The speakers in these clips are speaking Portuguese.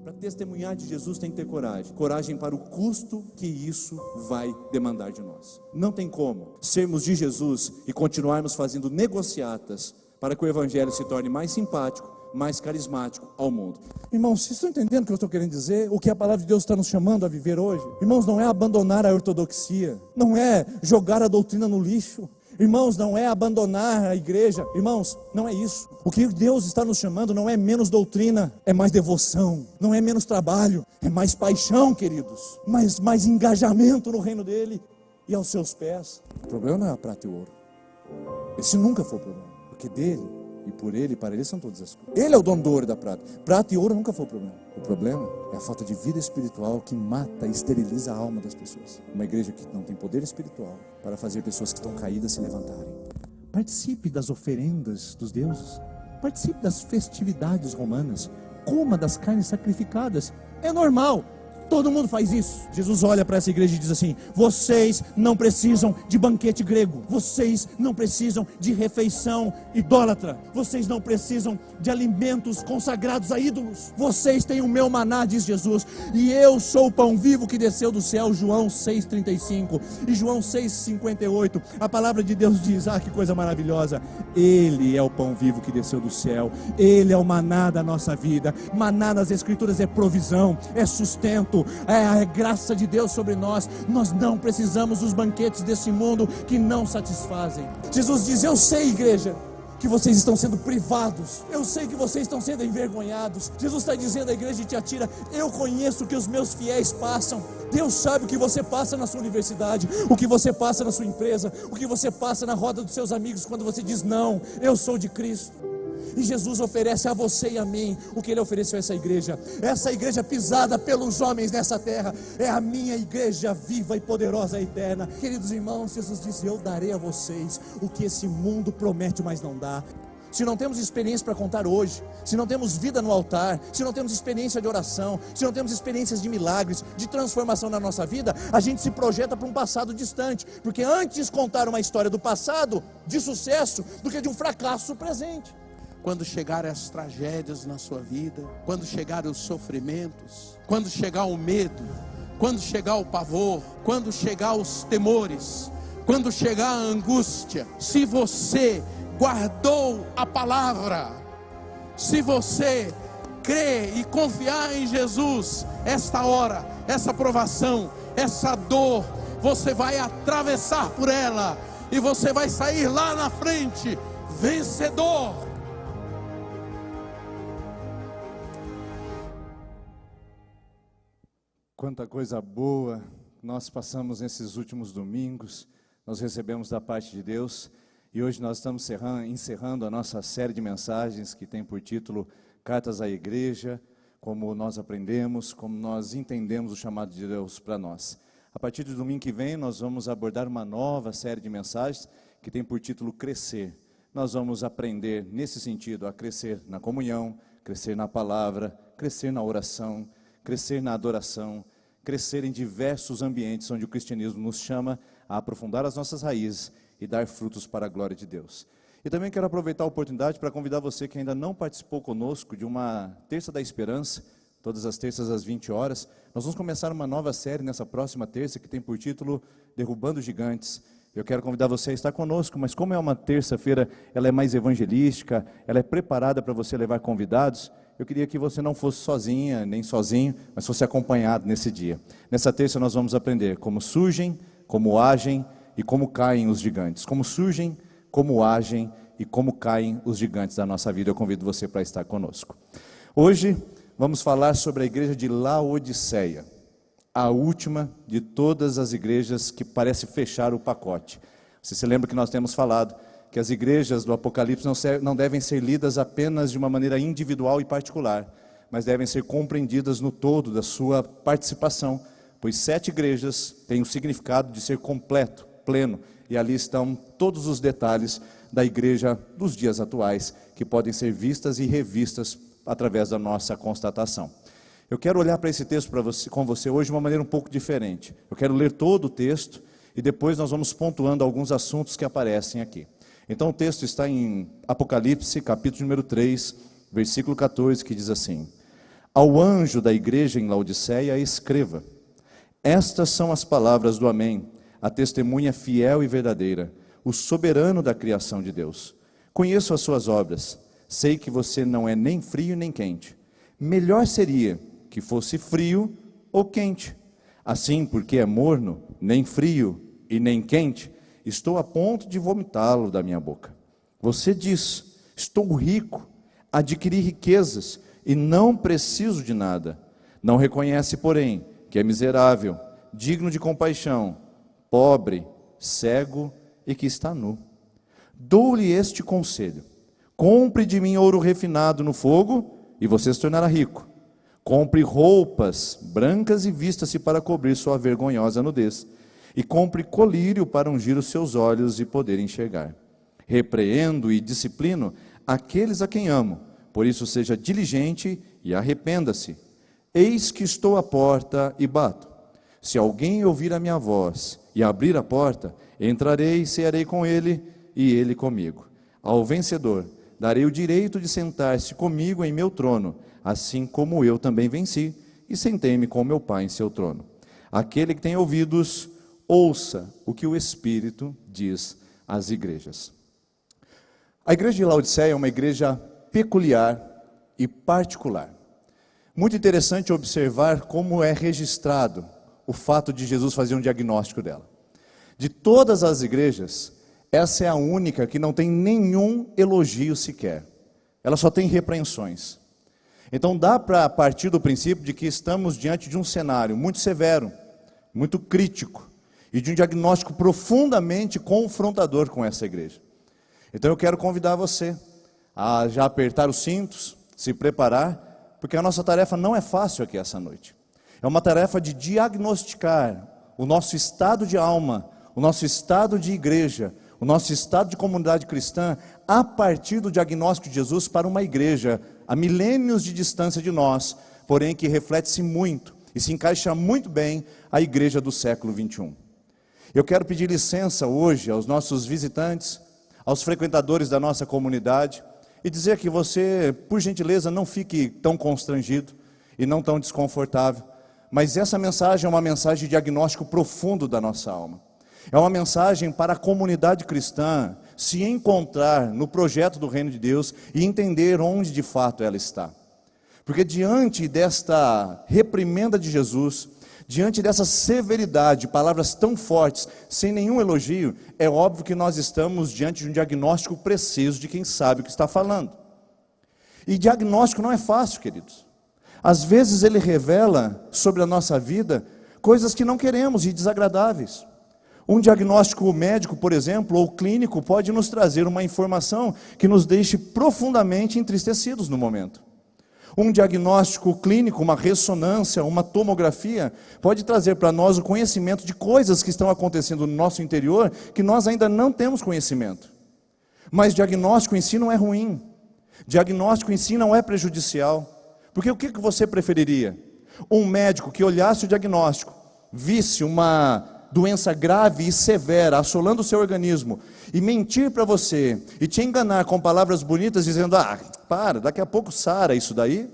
Para testemunhar de Jesus tem que ter coragem. Coragem para o custo que isso vai demandar de nós. Não tem como sermos de Jesus e continuarmos fazendo negociatas para que o evangelho se torne mais simpático, mais carismático ao mundo. Irmãos, vocês estão entendendo o que eu estou querendo dizer? O que a palavra de Deus está nos chamando a viver hoje? Irmãos, não é abandonar a ortodoxia, não é jogar a doutrina no lixo. Irmãos, não é abandonar a igreja. Irmãos, não é isso. O que Deus está nos chamando não é menos doutrina, é mais devoção. Não é menos trabalho, é mais paixão, queridos. Mais engajamento no reino dele e aos seus pés. O problema não é a prata e o ouro. Esse nunca foi o problema, porque dele e por ele e para ele são todas as coisas. Ele é o dono do ouro e da prata. Prata e ouro nunca foi o problema. O problema é a falta de vida espiritual que mata e esteriliza a alma das pessoas. Uma igreja que não tem poder espiritual para fazer pessoas que estão caídas se levantarem. Participe das oferendas dos deuses. Participe das festividades romanas. Coma das carnes sacrificadas. É normal. Todo mundo faz isso. Jesus olha para essa igreja e diz assim: vocês não precisam de banquete grego. Vocês não precisam de refeição idólatra. Vocês não precisam de alimentos consagrados a ídolos. Vocês têm o meu maná, diz Jesus. E eu sou o pão vivo que desceu do céu. João 6,35 e João 6,58. A palavra de Deus diz, que coisa maravilhosa. Ele é o pão vivo que desceu do céu. Ele é o maná da nossa vida. Maná nas escrituras é provisão, é sustento, é a graça de Deus sobre nós. Nós não precisamos dos banquetes desse mundo que não satisfazem. Jesus diz: eu sei, igreja, que vocês estão sendo privados. Eu sei que vocês estão sendo envergonhados. Jesus está dizendo à igreja de Tiatira: eu conheço o que os meus fiéis passam. Deus sabe o que você passa na sua universidade, o que você passa na sua empresa, o que você passa na roda dos seus amigos quando você diz: não, eu sou de Cristo. E Jesus oferece a você e a mim o que Ele ofereceu a essa igreja. Essa igreja pisada pelos homens nessa terra é a minha igreja viva e poderosa, eterna. Queridos irmãos, Jesus disse: eu darei a vocês o que esse mundo promete, mas não dá. Se não temos experiência para contar hoje, se não temos vida no altar, se não temos experiência de oração, se não temos experiências de milagres, de transformação na nossa vida, a gente se projeta para um passado distante. Porque antes contar uma história do passado de sucesso do que de um fracasso presente. Quando chegarem as tragédias na sua vida, quando chegarem os sofrimentos, quando chegar o medo, quando chegar o pavor, quando chegar os temores, quando chegar a angústia, se você guardou a palavra, se você crê e confiar em Jesus, esta hora, essa provação, essa dor, você vai atravessar por ela e você vai sair lá na frente vencedor. Quanta coisa boa nós passamos nesses últimos domingos, nós recebemos da parte de Deus, e hoje nós estamos encerrando a nossa série de mensagens que tem por título Cartas à Igreja, como nós aprendemos, como nós entendemos o chamado de Deus para nós. A partir do domingo que vem nós vamos abordar uma nova série de mensagens que tem por título Crescer. Nós vamos aprender nesse sentido a crescer na comunhão, crescer na palavra, crescer na oração, crescer na adoração, crescer em diversos ambientes onde o cristianismo nos chama a aprofundar as nossas raízes e dar frutos para a glória de Deus. E também quero aproveitar a oportunidade para convidar você que ainda não participou conosco de uma Terça da Esperança, todas as terças às 20 horas. Nós vamos começar uma nova série nessa próxima terça que tem por título Derrubando Gigantes. Eu quero convidar você a estar conosco, mas como é uma terça-feira, ela é mais evangelística, ela é preparada para você levar convidados. Eu queria que você não fosse sozinha, nem sozinho, mas fosse acompanhado nesse dia. Nessa terça nós vamos aprender como surgem, como agem e como caem os gigantes. Como surgem, como agem e como caem os gigantes da nossa vida. Eu convido você para estar conosco. Hoje vamos falar sobre a igreja de Laodiceia, a última de todas as igrejas que parece fechar o pacote. Você se lembra que nós temos falado que as igrejas do Apocalipse não devem ser lidas apenas de uma maneira individual e particular, mas devem ser compreendidas no todo da sua participação, pois 7 igrejas têm o significado de ser completo, pleno, e ali estão todos os detalhes da igreja dos dias atuais, que podem ser vistas e revistas através da nossa constatação. Eu quero olhar para esse texto com você hoje de uma maneira um pouco diferente. Eu quero ler todo o texto e depois nós vamos pontuando alguns assuntos que aparecem aqui. Então o texto está em Apocalipse, capítulo número 3, versículo 14, que diz assim: Ao anjo da igreja em Laodiceia escreva: estas são as palavras do Amém, a testemunha fiel e verdadeira, o soberano da criação de Deus. Conheço as suas obras, sei que você não é nem frio nem quente. Melhor seria que fosse frio ou quente. Assim, porque é morno, nem frio e nem quente, estou a ponto de vomitá-lo da minha boca. Você diz: estou rico, adquiri riquezas e não preciso de nada. Não reconhece, porém, que é miserável, digno de compaixão, pobre, cego e que está nu. Dou-lhe este conselho: compre de mim ouro refinado no fogo e você se tornará rico. Compre roupas brancas e vista-se para cobrir sua vergonhosa nudez. E compre colírio para ungir os seus olhos e poder enxergar. Repreendo e disciplino aqueles a quem amo. Por isso seja diligente e arrependa-se. Eis que estou à porta e bato. Se alguém ouvir a minha voz e abrir a porta, entrarei e cearei com ele e ele comigo. Ao vencedor darei o direito de sentar-se comigo em meu trono, assim como eu também venci e sentei-me com meu Pai em seu trono. Aquele que tem ouvidos, ouça o que o Espírito diz às igrejas. A igreja de Laodiceia é uma igreja peculiar e particular. Muito interessante observar como é registrado o fato de Jesus fazer um diagnóstico dela. De todas as igrejas, essa é a única que não tem nenhum elogio sequer. Ela só tem repreensões. Então dá para partir do princípio de que estamos diante de um cenário muito severo, muito crítico, e de um diagnóstico profundamente confrontador com essa igreja. Então eu quero convidar você a já apertar os cintos, se preparar, porque a nossa tarefa não é fácil aqui essa noite. É uma tarefa de diagnosticar o nosso estado de alma, o nosso estado de igreja, o nosso estado de comunidade cristã, a partir do diagnóstico de Jesus para uma igreja a milênios de distância de nós, porém que reflete-se muito e se encaixa muito bem a igreja do século 21. Eu quero pedir licença hoje aos nossos visitantes, aos frequentadores da nossa comunidade, e dizer que você, por gentileza, não fique tão constrangido e não tão desconfortável, mas essa mensagem é uma mensagem de diagnóstico profundo da nossa alma. É uma mensagem para a comunidade cristã se encontrar no projeto do reino de Deus e entender onde de fato ela está. Porque diante desta reprimenda de Jesus, diante dessa severidade, palavras tão fortes, sem nenhum elogio, é óbvio que nós estamos diante de um diagnóstico preciso de quem sabe o que está falando. E diagnóstico não é fácil, queridos. Às vezes ele revela sobre a nossa vida coisas que não queremos e desagradáveis. Um diagnóstico médico, por exemplo, ou clínico, pode nos trazer uma informação que nos deixe profundamente entristecidos no momento. Um diagnóstico clínico, uma ressonância, uma tomografia, pode trazer para nós o conhecimento de coisas que estão acontecendo no nosso interior, que nós ainda não temos conhecimento. Mas diagnóstico em si não é ruim. Diagnóstico em si não é prejudicial. Porque o que você preferiria? Um médico que olhasse o diagnóstico, visse uma doença grave e severa assolando o seu organismo e mentir para você e te enganar com palavras bonitas dizendo: daqui a pouco sara isso daí?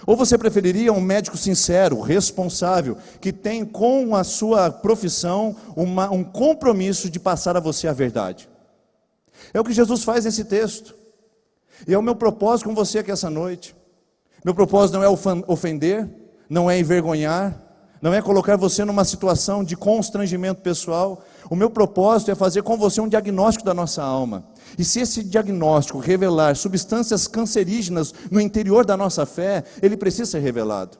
Ou você preferiria um médico sincero, responsável, que tem com a sua profissão um compromisso de passar a você a verdade? É o que Jesus faz nesse texto. E é o meu propósito com você aqui essa noite. Meu propósito não é ofender, não é envergonhar, não é colocar você numa situação de constrangimento pessoal. O meu propósito é fazer com você um diagnóstico da nossa alma. E se esse diagnóstico revelar substâncias cancerígenas no interior da nossa fé, ele precisa ser revelado.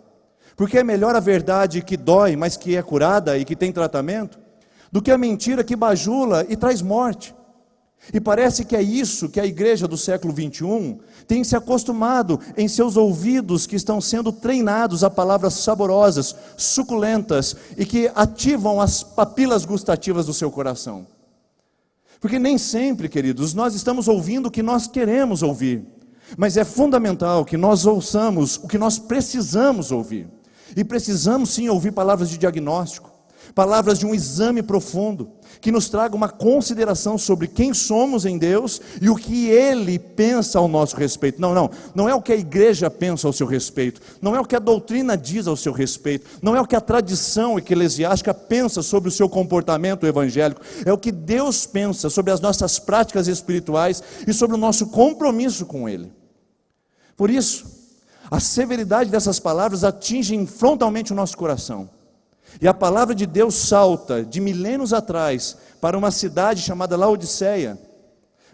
Porque é melhor a verdade que dói, mas que é curada e que tem tratamento, do que a mentira que bajula e traz morte. E parece que é isso que a igreja do século 21 tem se acostumado em seus ouvidos, que estão sendo treinados a palavras saborosas, suculentas e que ativam as papilas gustativas do seu coração. Porque nem sempre, queridos, nós estamos ouvindo o que nós queremos ouvir, mas é fundamental que nós ouçamos o que nós precisamos ouvir. E precisamos sim ouvir palavras de diagnóstico. Palavras de um exame profundo, que nos traga uma consideração sobre quem somos em Deus e o que Ele pensa ao nosso respeito. Não é o que a igreja pensa ao seu respeito, não é o que a doutrina diz ao seu respeito, não é o que a tradição eclesiástica pensa sobre o seu comportamento evangélico, é o que Deus pensa sobre as nossas práticas espirituais e sobre o nosso compromisso com Ele. Por isso, a severidade dessas palavras atinge frontalmente o nosso coração. E a palavra de Deus salta de milênios atrás para uma cidade chamada Laodiceia,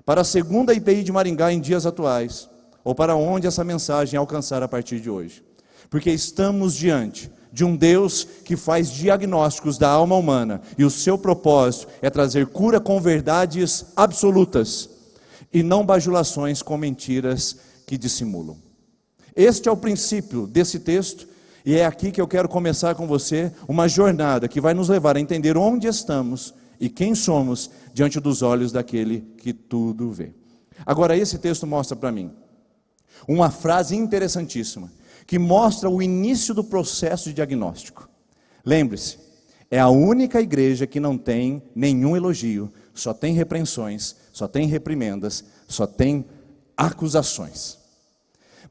para a segunda IPI de Maringá em dias atuais, ou para onde essa mensagem alcançar a partir de hoje. Porque estamos diante de um Deus que faz diagnósticos da alma humana, e o seu propósito é trazer cura com verdades absolutas, e não bajulações com mentiras que dissimulam. Este é o princípio desse texto, e é aqui que eu quero começar com você uma jornada que vai nos levar a entender onde estamos e quem somos diante dos olhos daquele que tudo vê. Agora, esse texto mostra para mim uma frase interessantíssima, que mostra o início do processo de diagnóstico. Lembre-se, é a única igreja que não tem nenhum elogio, só tem repreensões, só tem reprimendas, só tem acusações.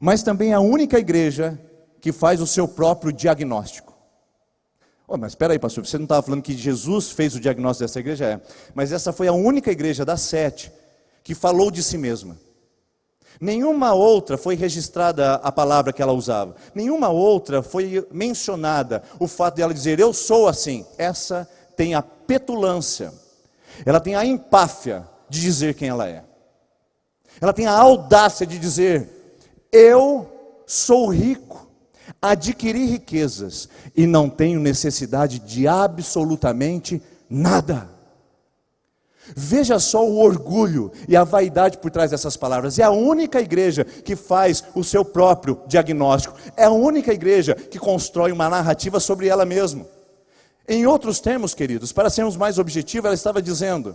Mas também é a única igreja que faz o seu próprio diagnóstico. Mas espera aí, pastor, você não estava falando que Jesus fez o diagnóstico dessa igreja? Mas essa foi a única igreja das 7 que falou de si mesma. Nenhuma outra foi registrada a palavra que ela usava. Nenhuma outra foi mencionada o fato de ela dizer, eu sou assim. Essa tem a petulância, ela tem a empáfia de dizer quem ela é. Ela tem a audácia de dizer, eu sou rico, adquiri riquezas e não tenho necessidade de absolutamente nada. Veja só o orgulho e a vaidade por trás dessas palavras. É a única igreja que faz o seu próprio diagnóstico. É a única igreja que constrói uma narrativa sobre ela mesma. Em outros termos, queridos, para sermos mais objetivos, ela estava dizendo,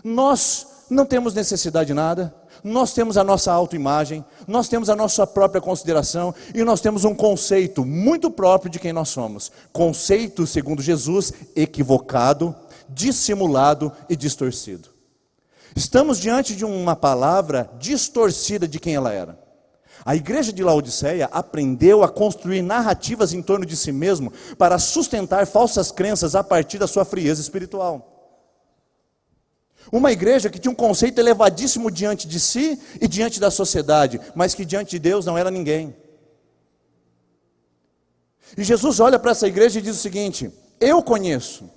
nós não temos necessidade de nada, nós temos a nossa autoimagem, nós temos a nossa própria consideração e nós temos um conceito muito próprio de quem nós somos. Conceito, segundo Jesus, equivocado, dissimulado e distorcido. Estamos diante de uma palavra distorcida de quem ela era. A igreja de Laodiceia aprendeu a construir narrativas em torno de si mesmo para sustentar falsas crenças a partir da sua frieza espiritual. Uma igreja que tinha um conceito elevadíssimo diante de si e diante da sociedade, mas que diante de Deus não era ninguém. E Jesus olha para essa igreja e diz o seguinte, eu conheço,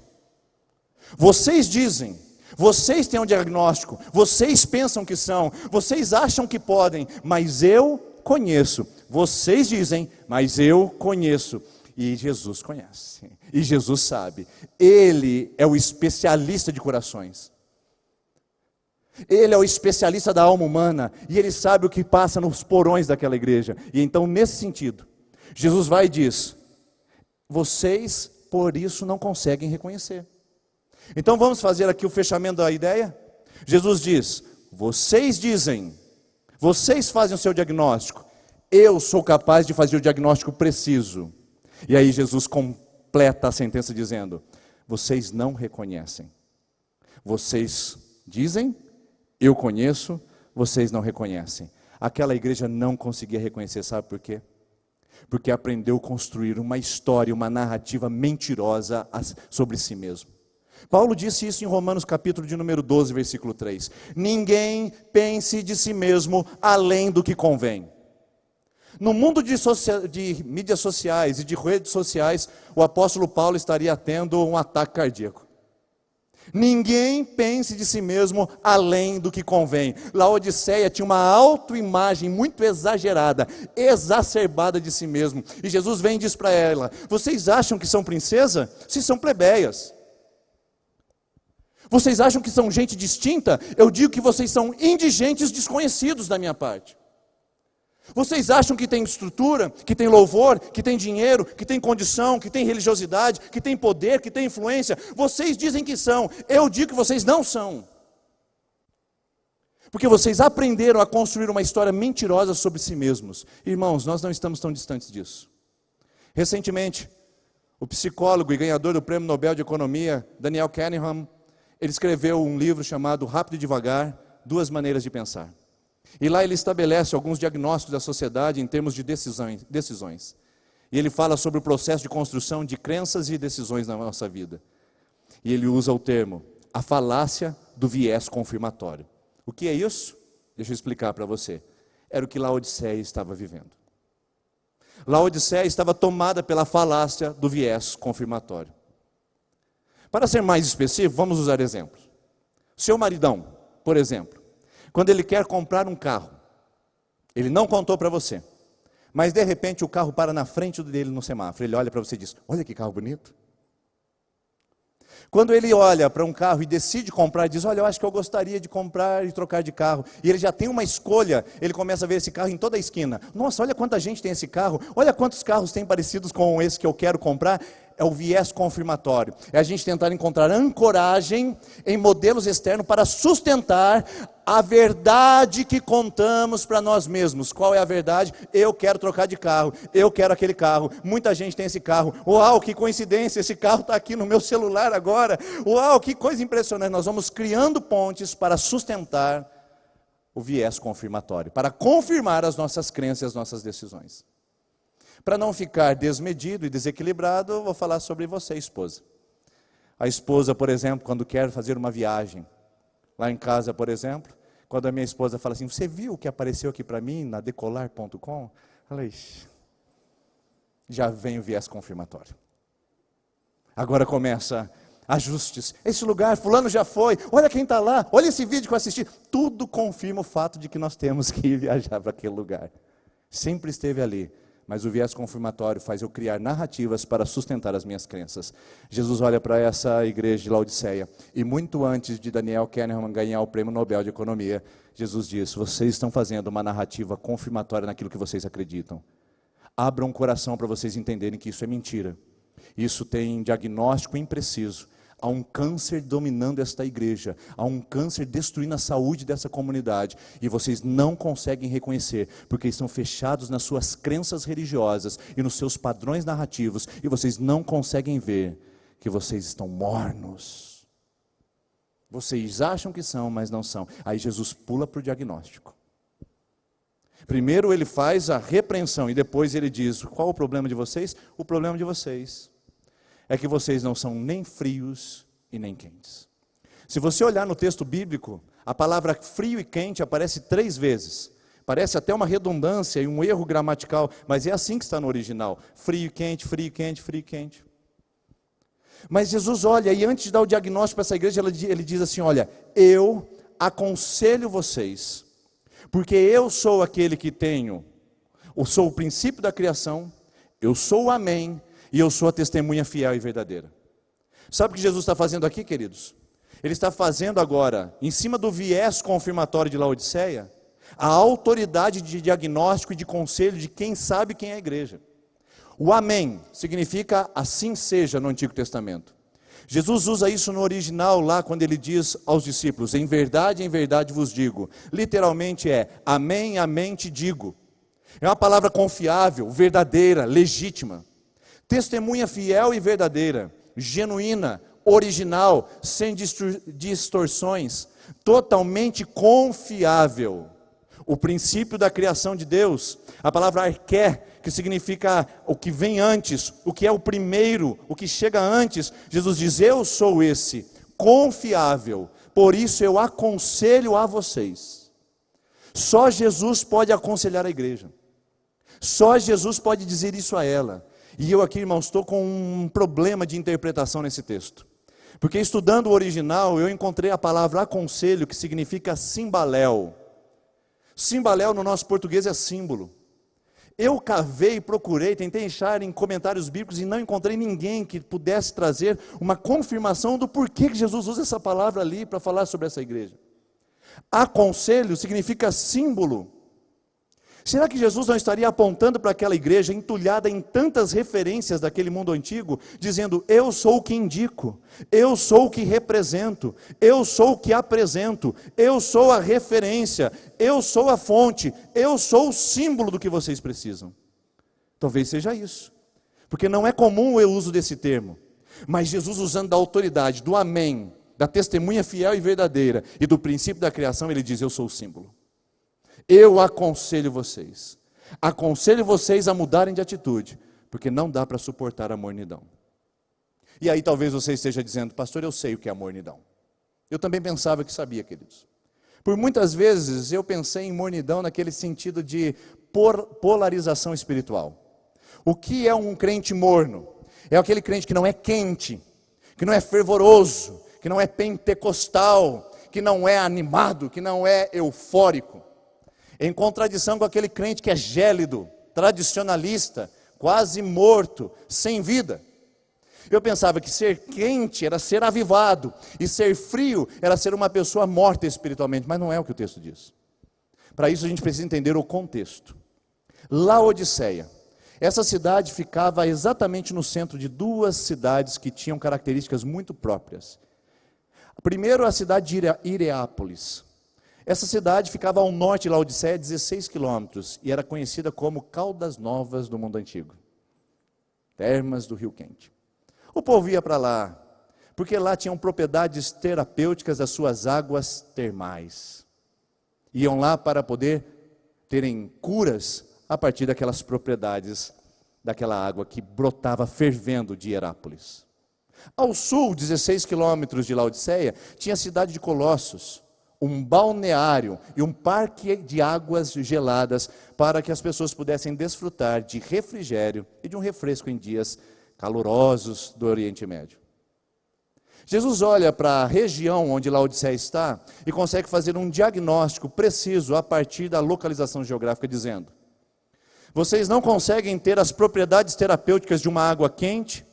vocês dizem, vocês têm um diagnóstico, vocês pensam que são, vocês acham que podem, mas eu conheço. Vocês dizem, mas eu conheço. E Jesus conhece, e Jesus sabe, Ele é o especialista de corações. Ele é o especialista da alma humana, e Ele sabe o que passa nos porões daquela igreja. E então, nesse sentido, Jesus vai e diz, vocês por isso não conseguem reconhecer. Então vamos fazer aqui o fechamento da ideia? Jesus diz, vocês dizem, vocês fazem o seu diagnóstico, eu sou capaz de fazer o diagnóstico preciso. E aí Jesus completa a sentença dizendo, vocês não reconhecem. Vocês dizem, eu conheço, vocês não reconhecem. Aquela igreja não conseguia reconhecer, sabe por quê? Porque aprendeu a construir uma história, uma narrativa mentirosa sobre si mesmo. Paulo disse isso em Romanos capítulo de número 12, versículo 3. Ninguém pense de si mesmo além do que convém. No mundo de mídias sociais e de redes sociais, o apóstolo Paulo estaria tendo um ataque cardíaco. Ninguém pense de si mesmo além do que convém. Laodiceia tinha uma autoimagem muito exagerada, exacerbada de si mesmo. E Jesus vem e diz para ela, vocês acham que são princesa? Se são plebeias. Vocês acham que são gente distinta? Eu digo que vocês são indigentes desconhecidos da minha parte. Vocês acham que tem estrutura, que tem louvor, que tem dinheiro, que tem condição, que tem religiosidade, que tem poder, que tem influência? Vocês dizem que são, eu digo que vocês não são. Porque vocês aprenderam a construir uma história mentirosa sobre si mesmos. Irmãos, nós não estamos tão distantes disso. Recentemente, O psicólogo e ganhador do Prêmio Nobel de Economia, Daniel Kahneman, ele escreveu um livro chamado Rápido e Devagar, Duas Maneiras de Pensar. E lá ele estabelece alguns diagnósticos da sociedade em termos de decisões. E ele fala sobre o processo de construção de crenças e decisões na nossa vida. E ele usa o termo, a falácia do viés confirmatório. O que é isso? Deixa eu explicar para você. Era o que Laodiceia estava vivendo. Laodiceia estava tomada pela falácia do viés confirmatório. Para ser mais específico, vamos usar exemplos. Seu maridão, por exemplo, quando ele quer comprar um carro, ele não contou para você, mas de repente o carro para na frente dele no semáforo, ele olha para você e diz, olha que carro bonito. Quando ele olha para um carro e decide comprar, diz, olha, eu acho que eu gostaria de comprar e trocar de carro. E ele já tem uma escolha, ele começa a ver esse carro em toda a esquina. Nossa, olha quanta gente tem esse carro, olha quantos carros tem parecidos com esse que eu quero comprar. É o viés confirmatório. É a gente tentar encontrar ancoragem em modelos externos para sustentar a verdade que contamos para nós mesmos. Qual é a verdade? Eu quero trocar de carro, eu quero aquele carro, muita gente tem esse carro. Uau, que coincidência, esse carro está aqui no meu celular agora. Uau, que coisa impressionante. Nós vamos criando pontes para sustentar o viés confirmatório, para confirmar as nossas crenças e as nossas decisões. Para não ficar desmedido e desequilibrado, eu vou falar sobre você, esposa. A esposa, por exemplo, quando quer fazer uma viagem, lá em casa, por exemplo, quando a minha esposa fala assim, você viu o que apareceu aqui para mim na decolar.com? Falei, já vem o viés confirmatório. Agora começa ajustes. Esse lugar, fulano já foi, olha quem está lá, olha esse vídeo que eu assisti. Tudo confirma o fato de que nós temos que ir viajar para aquele lugar. Sempre esteve ali. Mas o viés confirmatório faz eu criar narrativas para sustentar as minhas crenças. Jesus olha para essa igreja de Laodiceia, e muito antes de Daniel Kahneman ganhar o Prêmio Nobel de Economia, Jesus diz, vocês estão fazendo uma narrativa confirmatória naquilo que vocês acreditam. Abram o coração para vocês entenderem que isso é mentira. Isso tem diagnóstico impreciso. Há um câncer dominando esta igreja, há um câncer destruindo a saúde dessa comunidade, e vocês não conseguem reconhecer, porque estão fechados nas suas crenças religiosas e nos seus padrões narrativos, e vocês não conseguem ver que vocês estão mornos. Vocês acham que são, mas não são. Aí Jesus pula para o diagnóstico. Primeiro ele faz a repreensão, e depois ele diz, qual o problema de vocês? O problema de vocês é que vocês não são nem frios e nem quentes. Se você olhar no texto bíblico, a palavra frio e quente aparece 3 vezes. Parece até uma redundância e um erro gramatical, mas é assim que está no original. Frio e quente, frio e quente, frio e quente. Mas Jesus olha, e antes de dar o diagnóstico para essa igreja, ele diz assim, olha, eu aconselho vocês, porque eu sou aquele que eu sou o princípio da criação, eu sou o amém, e eu sou a testemunha fiel e verdadeira. Sabe o que Jesus está fazendo aqui, queridos? Ele está fazendo agora, em cima do viés confirmatório de Laodiceia, a autoridade de diagnóstico e de conselho de quem sabe quem é a igreja. O amém significa assim seja no Antigo Testamento. Jesus usa isso no original lá quando ele diz aos discípulos, em verdade vos digo. Literalmente é, amém, amém te digo. É uma palavra confiável, verdadeira, legítima. Testemunha fiel e verdadeira, genuína, original, sem distorções, totalmente confiável. O princípio da criação de Deus, a palavra arché, que significa o que vem antes, o que é o primeiro, o que chega antes. Jesus diz, eu sou esse, confiável, por isso eu aconselho a vocês. Só Jesus pode aconselhar a igreja. Só Jesus pode dizer isso a ela. E eu aqui, irmãos, estou com um problema de interpretação nesse texto. Porque estudando o original, eu encontrei a palavra aconselho, que significa simbaléu. Simbaléu no nosso português é símbolo. Eu cavei, procurei, tentei achar em comentários bíblicos e não encontrei ninguém que pudesse trazer uma confirmação do porquê que Jesus usa essa palavra ali para falar sobre essa igreja. Aconselho significa símbolo. Será que Jesus não estaria apontando para aquela igreja entulhada em tantas referências daquele mundo antigo, dizendo, eu sou o que indico, eu sou o que represento, eu sou o que apresento, eu sou a referência, eu sou a fonte, eu sou o símbolo do que vocês precisam? Talvez seja isso. Porque não é comum o uso desse termo. Mas Jesus, usando da autoridade, do amém, da testemunha fiel e verdadeira e do princípio da criação, ele diz: eu sou o símbolo. Eu aconselho vocês a mudarem de atitude, porque não dá para suportar a mornidão. E aí talvez você esteja dizendo: pastor, eu sei o que é a mornidão. Eu também pensava que sabia, queridos. Por muitas vezes eu pensei em mornidão naquele sentido de polarização espiritual. O que é um crente morno? É aquele crente que não é quente, que não é fervoroso, que não é pentecostal, que não é animado, que não é eufórico. Em contradição com aquele crente que é gélido, tradicionalista, quase morto, sem vida. Eu pensava que ser quente era ser avivado, e ser frio era ser uma pessoa morta espiritualmente, mas não é o que o texto diz. Para isso a gente precisa entender o contexto. Laodiceia, essa cidade ficava exatamente no centro de duas cidades que tinham características muito próprias. Primeiro, a cidade de Hierápolis. Essa cidade ficava ao norte de Laodiceia, 16 quilômetros, e era conhecida como Caldas Novas do mundo antigo. Termas do Rio Quente. O povo ia para lá, porque lá tinham propriedades terapêuticas das suas águas termais. Iam lá para poder terem curas a partir daquelas propriedades, daquela água que brotava fervendo de Hierápolis. Ao sul, 16 quilômetros de Laodiceia, tinha a cidade de Colossos, um balneário e um parque de águas geladas para que as pessoas pudessem desfrutar de refrigério e de um refresco em dias calorosos do Oriente Médio. Jesus olha para a região onde Laodiceia está e consegue fazer um diagnóstico preciso a partir da localização geográfica, dizendo: vocês não conseguem ter as propriedades terapêuticas de uma água quente,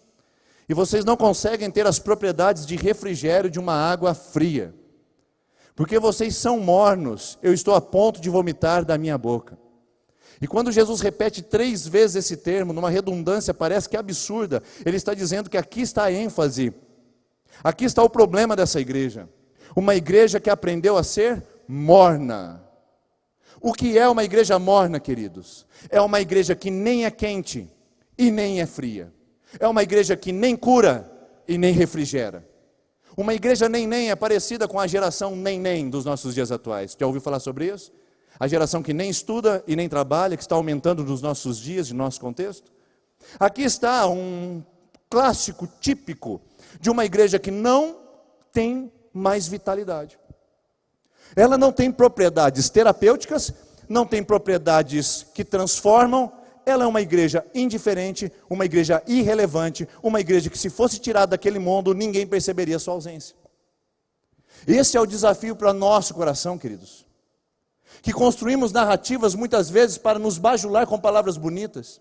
e vocês não conseguem ter as propriedades de refrigério de uma água fria. Porque vocês são mornos, eu estou a ponto de vomitar da minha boca. E quando Jesus repete 3 vezes esse termo, numa redundância parece que absurda, ele está dizendo que aqui está a ênfase, aqui está o problema dessa igreja. Uma igreja que aprendeu a ser morna. O que é uma igreja morna, queridos? É uma igreja que nem é quente e nem é fria. É uma igreja que nem cura e nem refrigera. Uma igreja nem é parecida com a geração nem dos nossos dias atuais. Já ouviu falar sobre isso? A geração que nem estuda e nem trabalha, que está aumentando nos nossos dias, no nosso contexto. Aqui está um clássico típico de uma igreja que não tem mais vitalidade. Ela não tem propriedades terapêuticas, não tem propriedades que transformam. Ela é uma igreja indiferente, uma igreja irrelevante, uma igreja que, se fosse tirada daquele mundo, ninguém perceberia sua ausência. Esse é o desafio para nosso coração, queridos. Que construímos narrativas muitas vezes para nos bajular com palavras bonitas.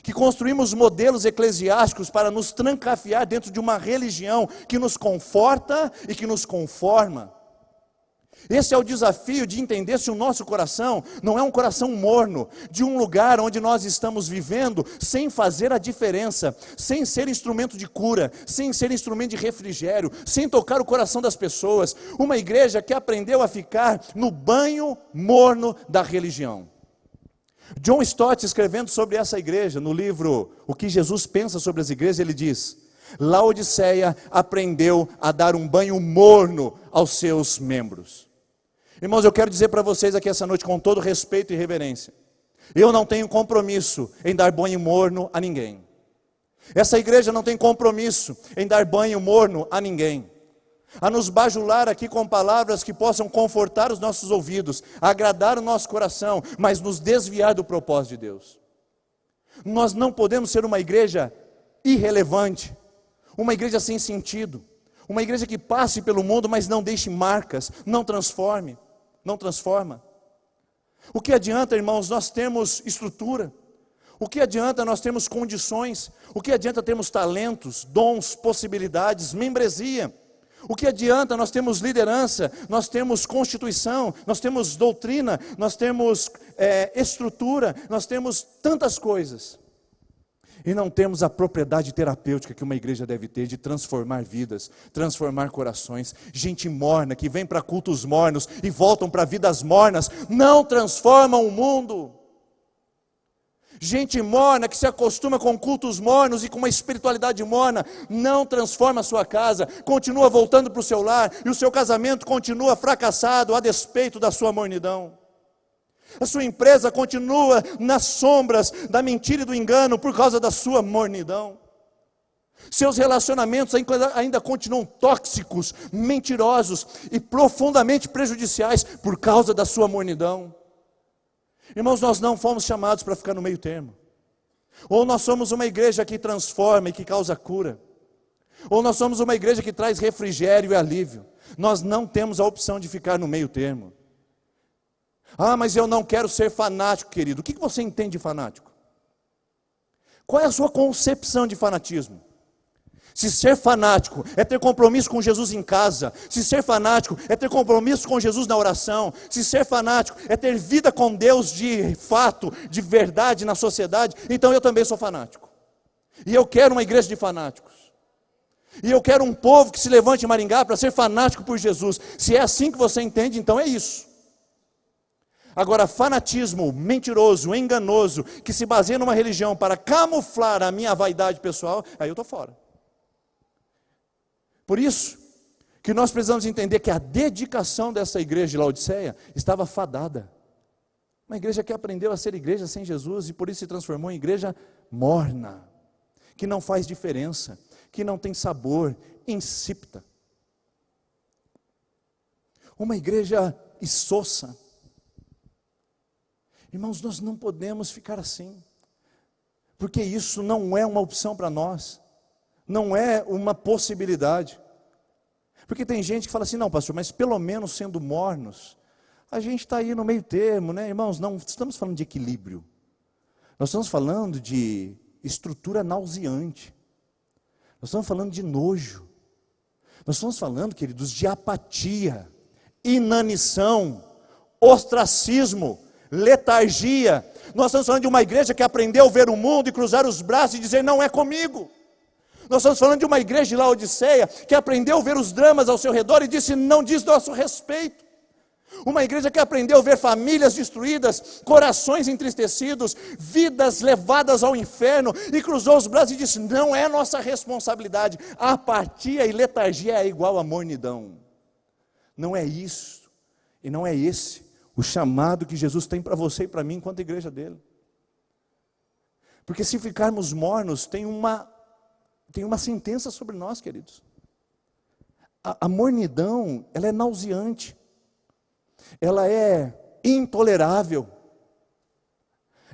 Que construímos modelos eclesiásticos para nos trancafiar dentro de uma religião que nos conforta e que nos conforma. Esse é o desafio de entender se o nosso coração não é um coração morno, de um lugar onde nós estamos vivendo sem fazer a diferença, sem ser instrumento de cura, sem ser instrumento de refrigério, sem tocar o coração das pessoas. Uma igreja que aprendeu a ficar no banho morno da religião. John Stott, escrevendo sobre essa igreja, no livro O que Jesus pensa sobre as igrejas, ele diz: Laodiceia aprendeu a dar um banho morno aos seus membros. Irmãos, eu quero dizer para vocês aqui essa noite, com todo respeito e reverência, eu não tenho compromisso em dar banho morno a ninguém. Essa igreja não tem compromisso em dar banho morno a ninguém, a nos bajular aqui com palavras que possam confortar os nossos ouvidos, agradar o nosso coração, mas nos desviar do propósito de Deus. Nós não podemos ser uma igreja irrelevante, uma igreja sem sentido, uma igreja que passe pelo mundo, mas não deixe marcas, não transforma. O que adianta, irmãos, nós termos estrutura? O que adianta nós termos condições? O que adianta termos talentos, dons, possibilidades, membresia? O que adianta nós termos liderança, nós temos constituição, nós temos doutrina, nós temos estrutura, nós temos tantas coisas, e não temos a propriedade terapêutica que uma igreja deve ter de transformar vidas, transformar corações. Gente morna que vem para cultos mornos e voltam para vidas mornas, não transformam o mundo. Gente morna que se acostuma com cultos mornos e com uma espiritualidade morna, não transforma a sua casa, continua voltando para o seu lar, e o seu casamento continua fracassado a despeito da sua mornidão. A sua empresa continua nas sombras da mentira e do engano por causa da sua mornidão. Seus relacionamentos ainda continuam tóxicos, mentirosos e profundamente prejudiciais por causa da sua mornidão. Irmãos, nós não fomos chamados para ficar no meio termo. Ou nós somos uma igreja que transforma e que causa cura, ou nós somos uma igreja que traz refrigério e alívio. Nós não temos a opção de ficar no meio termo. Ah, mas eu não quero ser fanático, querido. O que você entende de fanático? Qual é a sua concepção de fanatismo? Se ser fanático é ter compromisso com Jesus em casa, se ser fanático é ter compromisso com Jesus na oração, se ser fanático é ter vida com Deus de fato, de verdade na sociedade, então eu também sou fanático. E eu quero uma igreja de fanáticos. E eu quero um povo que se levante em Maringá para ser fanático por Jesus. Se é assim que você entende, então é isso. Agora, fanatismo mentiroso, enganoso, que se baseia numa religião para camuflar a minha vaidade pessoal, aí eu estou fora. Por isso que nós precisamos entender que a dedicação dessa igreja de Laodiceia estava fadada. Uma igreja que aprendeu a ser igreja sem Jesus e por isso se transformou em igreja morna, que não faz diferença, que não tem sabor, insípida. Uma igreja insossa. Irmãos, nós não podemos ficar assim, porque isso não é uma opção para nós. Não é uma possibilidade. Porque tem gente que fala assim, não pastor, mas pelo menos sendo mornos, a gente está aí no meio termo, né? Irmãos, não estamos falando de equilíbrio. Nós estamos falando de estrutura nauseante. Nós estamos falando de nojo. Nós estamos falando, queridos, de apatia, inanição, ostracismo, letargia. Nós estamos falando de uma igreja que aprendeu a ver o mundo e cruzar os braços e dizer, não é comigo. Nós estamos falando de uma igreja de Laodiceia que aprendeu a ver os dramas ao seu redor e disse, não diz nosso respeito. Uma igreja que aprendeu a ver famílias destruídas, corações entristecidos, vidas levadas ao inferno e cruzou os braços e disse, não é nossa responsabilidade. A apatia e letargia é igual a mornidão. Não é isso e não é esse o chamado que Jesus tem para você e para mim enquanto igreja dele. Porque se ficarmos mornos, tem uma sentença sobre nós, queridos. A mornidão, ela é nauseante, ela é intolerável,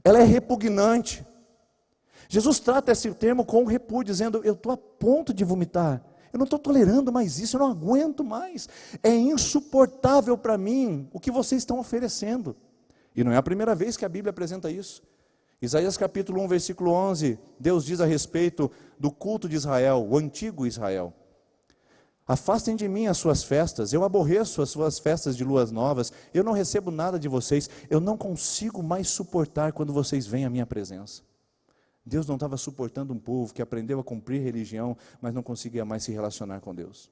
ela é repugnante. Jesus trata esse termo com repúdio, dizendo, eu estou a ponto de vomitar, eu não estou tolerando mais isso, eu não aguento mais, é insuportável para mim o que vocês estão oferecendo. E não é a primeira vez que a Bíblia apresenta isso. Isaías capítulo 1, versículo 11, Deus diz a respeito do culto de Israel, o antigo Israel. Afastem de mim as suas festas, eu aborreço as suas festas de luas novas, eu não recebo nada de vocês, eu não consigo mais suportar quando vocês vêm à minha presença. Deus não estava suportando um povo que aprendeu a cumprir religião, mas não conseguia mais se relacionar com Deus.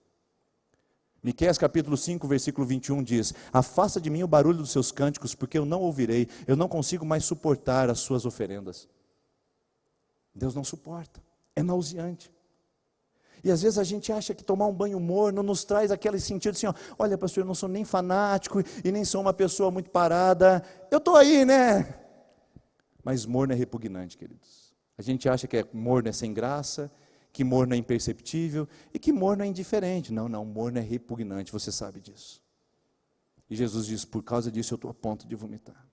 Miqueias capítulo 5, versículo 21 diz, afasta de mim o barulho dos seus cânticos, porque eu não ouvirei, eu não consigo mais suportar as suas oferendas. Deus não suporta, é nauseante. E às vezes a gente acha que tomar um banho morno nos traz aquele sentido assim, ó, olha pastor, eu não sou nem fanático e nem sou uma pessoa muito parada, eu estou aí, né? Mas morno é repugnante, queridos. A gente acha que morno é sem graça, que morno é imperceptível e que morno é indiferente. Não, morno é repugnante, você sabe disso. E Jesus diz, por causa disso eu estou a ponto de vomitar.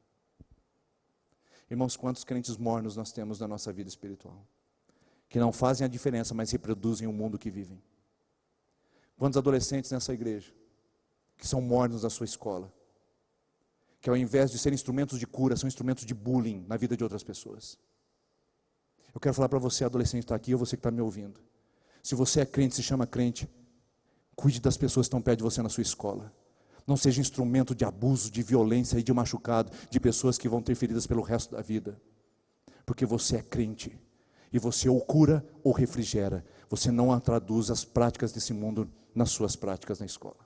Irmãos, quantos crentes mornos nós temos na nossa vida espiritual? Que não fazem a diferença, mas reproduzem o mundo que vivem. Quantos adolescentes nessa igreja, que são mornos na sua escola, que ao invés de serem instrumentos de cura, são instrumentos de bullying na vida de outras pessoas. Eu quero falar para você, adolescente que está aqui, ou você que está me ouvindo. Se você é crente, se chama crente, cuide das pessoas que estão perto de você na sua escola. Não seja instrumento de abuso, de violência e de machucado, de pessoas que vão ter feridas pelo resto da vida. Porque você é crente, e você ou cura ou refrigera. Você não traduz as práticas desse mundo nas suas práticas na escola.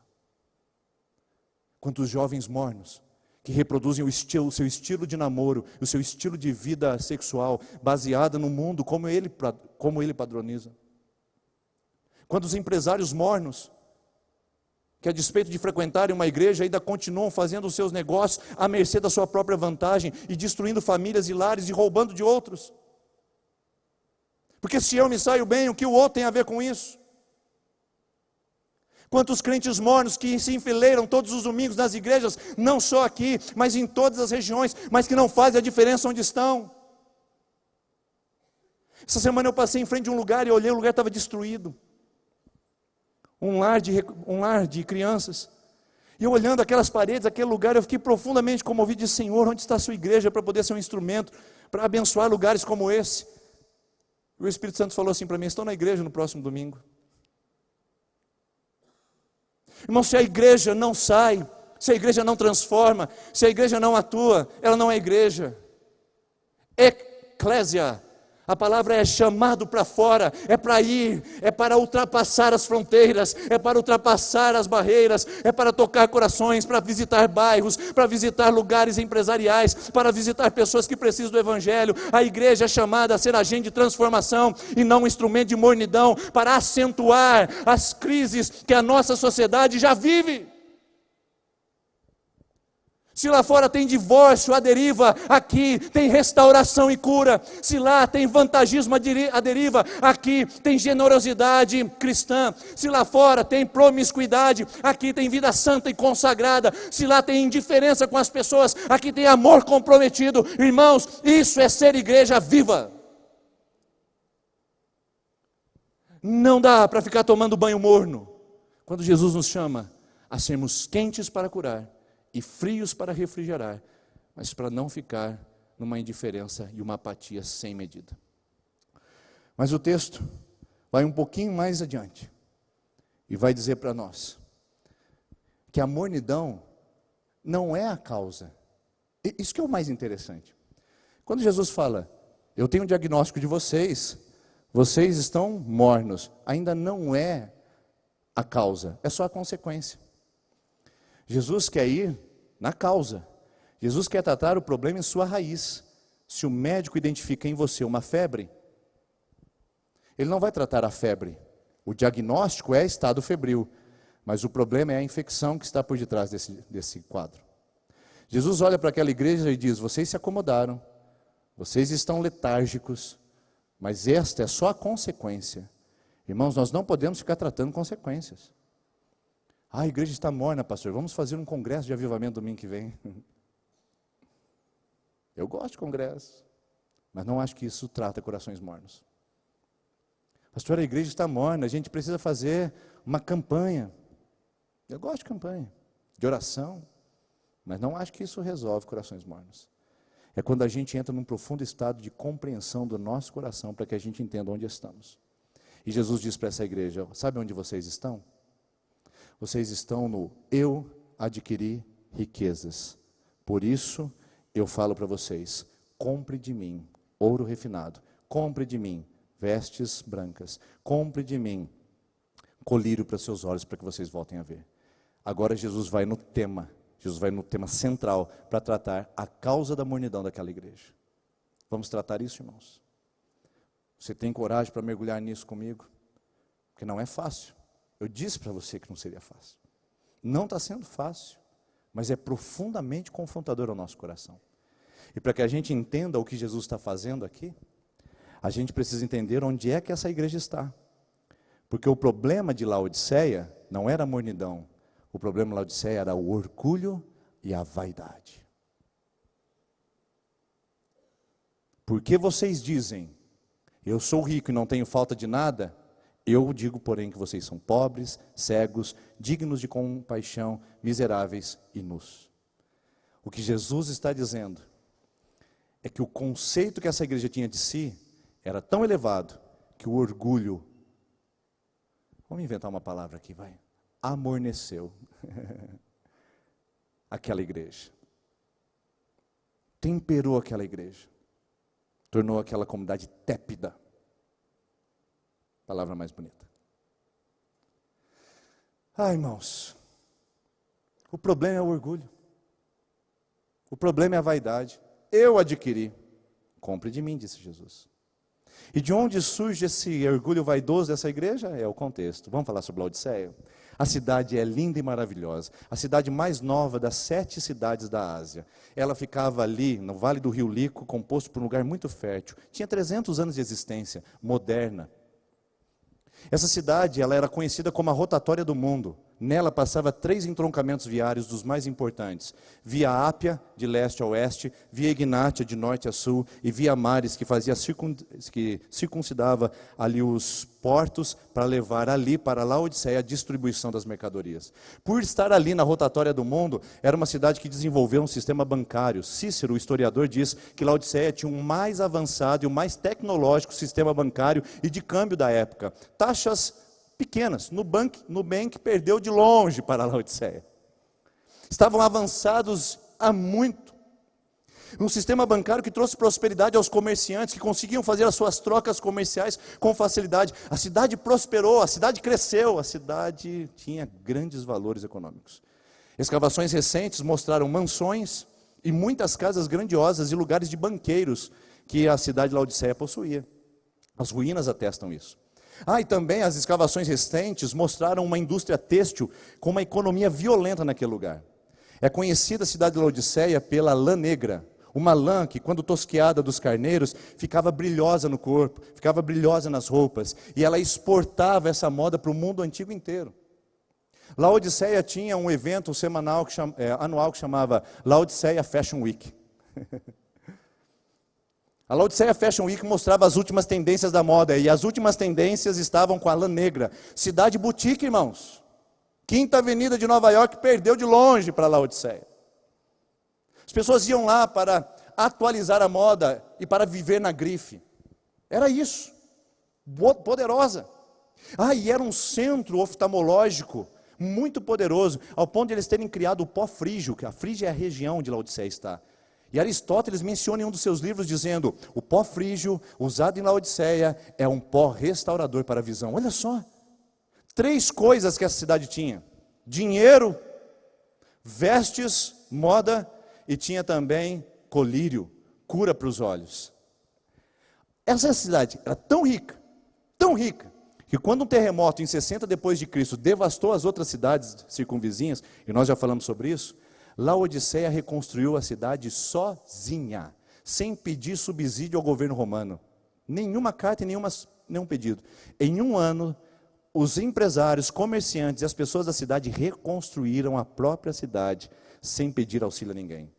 Quantos jovens mornos, que reproduzem o seu estilo de namoro, o seu estilo de vida sexual, baseada no mundo como ele padroniza. Quantos empresários mornos, que a despeito de frequentarem uma igreja, ainda continuam fazendo os seus negócios à mercê da sua própria vantagem, e destruindo famílias e lares, e roubando de outros. Porque se eu me saio bem, o que o outro tem a ver com isso? Quantos crentes mornos que se enfileiram todos os domingos nas igrejas, não só aqui, mas em todas as regiões, mas que não fazem a diferença onde estão. Essa semana eu passei em frente de um lugar e olhei, o lugar estava destruído. Um lar de crianças. E eu olhando aquelas paredes, aquele lugar, eu fiquei profundamente comovido e disse: Senhor, onde está a sua igreja para poder ser um instrumento, para abençoar lugares como esse? E o Espírito Santo falou assim para mim: estão na igreja no próximo domingo. Irmão, se a igreja não sai, se a igreja não transforma, se a igreja não atua, ela não é igreja. Eclésia, a palavra é chamado para fora, é para ir, é para ultrapassar as fronteiras, é para ultrapassar as barreiras, é para tocar corações, para visitar bairros, para visitar lugares empresariais, para visitar pessoas que precisam do evangelho. A igreja é chamada a ser agente de transformação e não um instrumento de mornidão, para acentuar as crises que a nossa sociedade já vive. Se lá fora tem divórcio à deriva, aqui tem restauração e cura. Se lá tem vantagismo à deriva, aqui tem generosidade cristã. Se lá fora tem promiscuidade, aqui tem vida santa e consagrada. Se lá tem indiferença com as pessoas, aqui tem amor comprometido. Irmãos, isso é ser igreja viva. Não dá para ficar tomando banho morno, quando Jesus nos chama a sermos quentes para curar e frios para refrigerar, mas para não ficar numa indiferença e uma apatia sem medida. Mas o texto vai um pouquinho mais adiante e vai dizer para nós que a mornidão não é a causa. Isso que é o mais interessante. Quando Jesus fala: eu tenho um diagnóstico de vocês, vocês estão mornos, ainda não é a causa, é só a consequência. Jesus quer ir na causa. Jesus quer tratar o problema em sua raiz. Se o médico identifica em você uma febre, ele não vai tratar a febre. O diagnóstico é estado febril, mas o problema é a infecção que está por detrás desse quadro. Jesus olha para aquela igreja e diz: vocês se acomodaram, vocês estão letárgicos, mas esta é só a consequência. Irmãos, nós não podemos ficar tratando consequências. A igreja está morna, pastor, vamos fazer um congresso de avivamento domingo que vem. Eu gosto de congresso, mas não acho que isso trata corações mornos. Pastor, a igreja está morna, a gente precisa fazer uma campanha. Eu gosto de campanha, de oração, mas não acho que isso resolve corações mornos. É quando a gente entra num profundo estado de compreensão do nosso coração, para que a gente entenda onde estamos. E Jesus diz para essa igreja: sabe onde vocês estão? Vocês estão no eu adquiri riquezas. Por isso eu falo para vocês: compre de mim ouro refinado, compre de mim vestes brancas, compre de mim colírio para seus olhos, para que vocês voltem a ver. Agora Jesus vai no tema central, para tratar a causa da mornidão daquela igreja. Vamos tratar isso, irmãos? Você tem coragem para mergulhar nisso comigo? Porque não é fácil. Eu disse para você que não seria fácil. Não está sendo fácil, mas é profundamente confrontador ao nosso coração. E para que a gente entenda o que Jesus está fazendo aqui, a gente precisa entender onde é que essa igreja está. Porque o problema de Laodiceia não era a mornidão. O problema de Laodiceia era o orgulho e a vaidade. Porque vocês dizem: eu sou rico e não tenho falta de nada. Eu digo, porém, que vocês são pobres, cegos, dignos de compaixão, miseráveis e nus. O que Jesus está dizendo é que o conceito que essa igreja tinha de si era tão elevado que o orgulho, vamos inventar uma palavra aqui, vai, amorneceu aquela igreja. Temperou aquela igreja. Tornou aquela comunidade tépida. Palavra mais bonita. Irmãos, o problema é o orgulho. O problema é a vaidade. Eu adquiri. Compre de mim, disse Jesus. E de onde surge esse orgulho vaidoso dessa igreja? É o contexto. Vamos falar sobre Laodiceia? A cidade é linda e maravilhosa. A cidade mais nova das 7 cidades da Ásia. Ela ficava ali, no Vale do Rio Lico, composto por um lugar muito fértil. Tinha 300 anos de existência, moderna. Essa cidade, ela era conhecida como a rotatória do mundo. Nela passava 3 entroncamentos viários dos mais importantes. Via Ápia, de leste a oeste, Via Ignátia, de norte a sul, e Via Maris, que circuncidava ali os portos para levar ali para Laodiceia a distribuição das mercadorias. Por estar ali na rotatória do mundo, era uma cidade que desenvolveu um sistema bancário. Cícero, o historiador, diz que Laodiceia tinha um mais avançado e o mais tecnológico sistema bancário e de câmbio da época. Taxas pequenas. Nubank perdeu de longe para a Laodiceia. Estavam avançados há muito. Um sistema bancário que trouxe prosperidade aos comerciantes, que conseguiam fazer as suas trocas comerciais com facilidade. A cidade prosperou, a cidade cresceu, a cidade tinha grandes valores econômicos. Escavações recentes mostraram mansões e muitas casas grandiosas e lugares de banqueiros que a cidade de Laodiceia possuía. As ruínas atestam isso. E também as escavações recentes mostraram uma indústria têxtil com uma economia violenta naquele lugar. É conhecida a cidade de Laodiceia pela lã negra, uma lã que, quando tosqueada dos carneiros, ficava brilhosa no corpo, ficava brilhosa nas roupas, e ela exportava essa moda para o mundo antigo inteiro. Laodiceia tinha um evento semanal anual que chamava Laodiceia Fashion Week. A Laodiceia Fashion Week mostrava as últimas tendências da moda, e as últimas tendências estavam com a lã negra. Cidade boutique, irmãos. Quinta Avenida de Nova York perdeu de longe para Laodiceia. As pessoas iam lá para atualizar a moda e para viver na grife. Era isso. Poderosa. E era um centro oftalmológico muito poderoso, ao ponto de eles terem criado o pó frígio, que a Frígia é a região onde Laodiceia está. E Aristóteles menciona em um dos seus livros dizendo: o pó frígio usado em Laodiceia é um pó restaurador para a visão. Olha só, 3 coisas que essa cidade tinha: dinheiro, vestes, moda, e tinha também colírio, cura para os olhos. Essa cidade era tão rica, que quando um terremoto em 60 depois de Cristo devastou as outras cidades circunvizinhas, e nós já falamos sobre isso, Laodiceia reconstruiu a cidade sozinha, sem pedir subsídio ao governo romano. Nenhuma carta e nenhum pedido. Em um ano, os empresários, comerciantes e as pessoas da cidade reconstruíram a própria cidade, sem pedir auxílio a ninguém.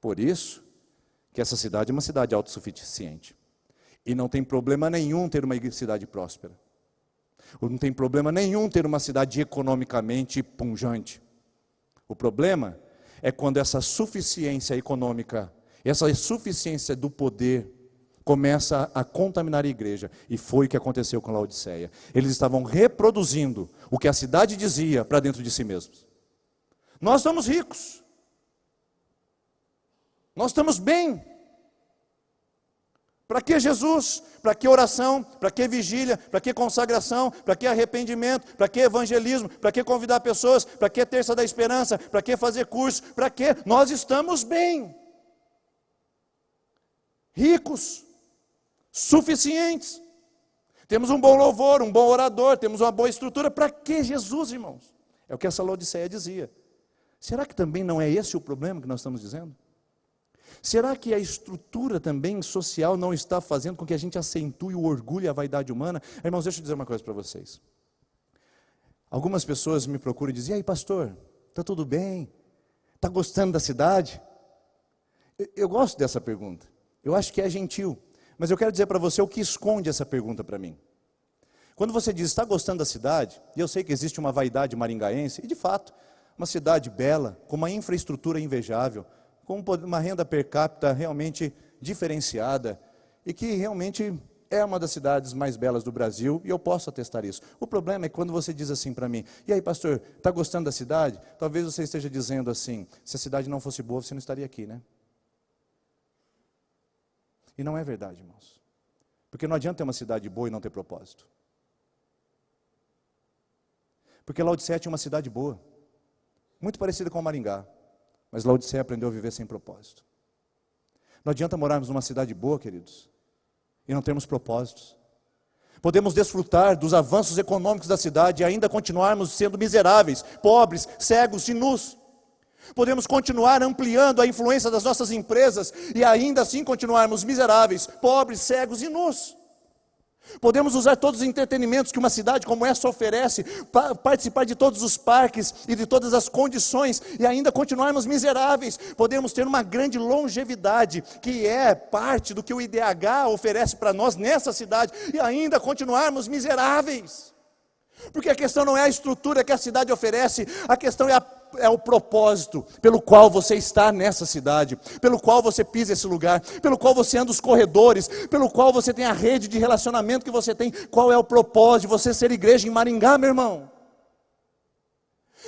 Por isso que essa cidade é uma cidade autossuficiente. E não tem problema nenhum ter uma cidade próspera. Não tem problema nenhum ter uma cidade economicamente pujante. O problema é quando essa suficiência econômica, essa suficiência do poder, começa a contaminar a igreja. E foi o que aconteceu com Laodiceia. Eles estavam reproduzindo o que a cidade dizia para dentro de si mesmos. Nós estamos ricos. Nós estamos bem. Para que Jesus? Para que oração? Para que vigília? Para que consagração? Para que arrependimento? Para que evangelismo? Para que convidar pessoas? Para que terça da esperança? Para que fazer curso? Para que? Nós estamos bem. Ricos. Suficientes. Temos um bom louvor, um bom orador, temos uma boa estrutura. Para que Jesus, irmãos? É o que essa Laodiceia dizia. Será que também não é esse o problema que nós estamos dizendo? Será que a estrutura também social não está fazendo com que a gente acentue o orgulho e a vaidade humana? Irmãos, deixa eu dizer uma coisa para vocês. Algumas pessoas me procuram e dizem: e aí, pastor, está tudo bem? Está gostando da cidade? Eu gosto dessa pergunta. Eu acho que é gentil. Mas eu quero dizer para você o que esconde essa pergunta para mim. Quando você diz: está gostando da cidade? E eu sei que existe uma vaidade maringaense, e de fato, uma cidade bela, com uma infraestrutura invejável, com uma renda per capita realmente diferenciada, e que realmente é uma das cidades mais belas do Brasil, e eu posso atestar isso. O problema é quando você diz assim para mim: e aí, pastor, está gostando da cidade? Talvez você esteja dizendo assim: se a cidade não fosse boa, você não estaria aqui, né? E não é verdade, irmãos. Porque não adianta ter uma cidade boa e não ter propósito. Porque Laodiceia tinha uma cidade boa, muito parecida com Maringá. Mas Laodiceia aprendeu a viver sem propósito. Não adianta morarmos numa cidade boa, queridos, e não termos propósitos. Podemos desfrutar dos avanços econômicos da cidade e ainda continuarmos sendo miseráveis, pobres, cegos e nus. Podemos continuar ampliando a influência das nossas empresas e ainda assim continuarmos miseráveis, pobres, cegos e nus. Podemos usar todos os entretenimentos que uma cidade como essa oferece, participar de todos os parques e de todas as condições e ainda continuarmos miseráveis. Podemos ter uma grande longevidade, que é parte do que o IDH oferece para nós nessa cidade, e ainda continuarmos miseráveis. Porque a questão não é a estrutura que a cidade oferece, a questão é o propósito pelo qual você está nessa cidade, pelo qual você pisa esse lugar, pelo qual você anda os corredores, pelo qual você tem a rede de relacionamento que você tem. Qual é o propósito de você ser igreja em Maringá, meu irmão?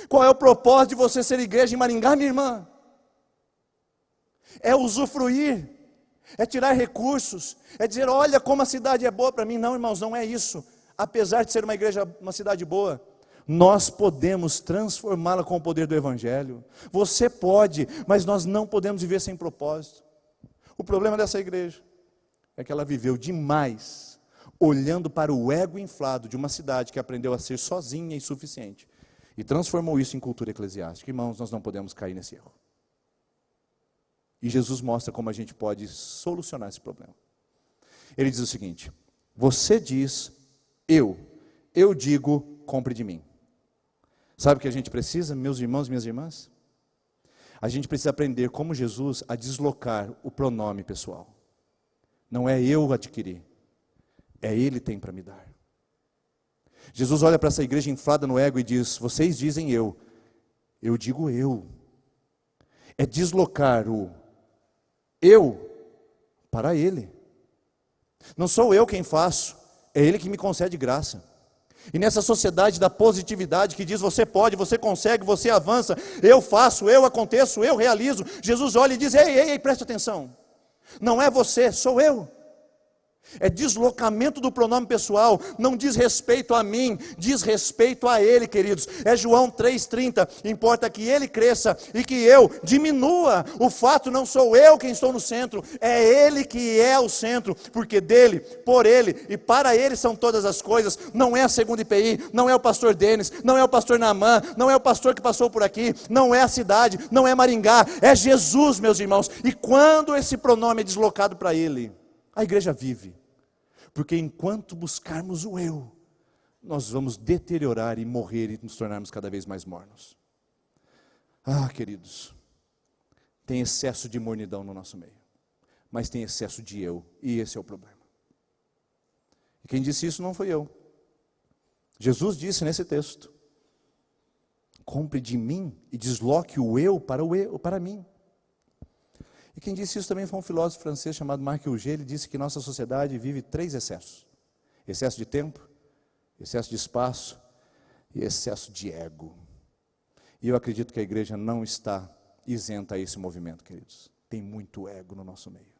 Qual é o propósito de você ser igreja em Maringá, minha irmã? É usufruir, é tirar recursos, é dizer, olha como a cidade é boa para mim. Não, irmãos, não é isso. Apesar de ser uma cidade boa, nós podemos transformá-la com o poder do Evangelho. Você pode, mas nós não podemos viver sem propósito. O problema dessa igreja é que ela viveu demais, olhando para o ego inflado de uma cidade que aprendeu a ser sozinha e suficiente, e transformou isso em cultura eclesiástica. Irmãos, nós não podemos cair nesse erro. E Jesus mostra como a gente pode solucionar esse problema. Ele diz o seguinte: você diz, eu digo, compre de mim. Sabe o que a gente precisa, meus irmãos e minhas irmãs? A gente precisa aprender, como Jesus, a deslocar o pronome pessoal. Não é eu adquirir, é Ele tem para me dar. Jesus olha para essa igreja inflada no ego e diz, vocês dizem eu digo eu. É deslocar o eu para Ele. Não sou eu quem faço, é Ele que me concede graça. E nessa sociedade da positividade que diz você pode, você consegue, você avança, eu faço, eu aconteço, eu realizo, Jesus olha e diz, ei, preste atenção, não é você, sou eu. É deslocamento do pronome pessoal, não diz respeito a mim, diz respeito a Ele, queridos. É João 3,30, importa que Ele cresça e que eu diminua. O fato não sou eu quem estou no centro, é Ele que é o centro, porque dele, por Ele e para Ele são todas as coisas. Não é a segunda IPI, não é o pastor Denis, não é o pastor Naamã, não é o pastor que passou por aqui, não é a cidade, não é Maringá, é Jesus, meus irmãos. E quando esse pronome é deslocado para Ele, a igreja vive. Porque enquanto buscarmos o eu, nós vamos deteriorar e morrer e nos tornarmos cada vez mais mornos. Ah, queridos, tem excesso de mornidão no nosso meio, mas tem excesso de eu, e esse é o problema. E quem disse isso não foi eu. Jesus disse nesse texto, compre de mim e desloque o eu para mim. E quem disse isso também foi um filósofo francês chamado Marc Augé. Ele disse que nossa sociedade vive 3 excessos: excesso de tempo, excesso de espaço e excesso de ego. E eu acredito que a igreja não está isenta a esse movimento, queridos. Tem muito ego no nosso meio.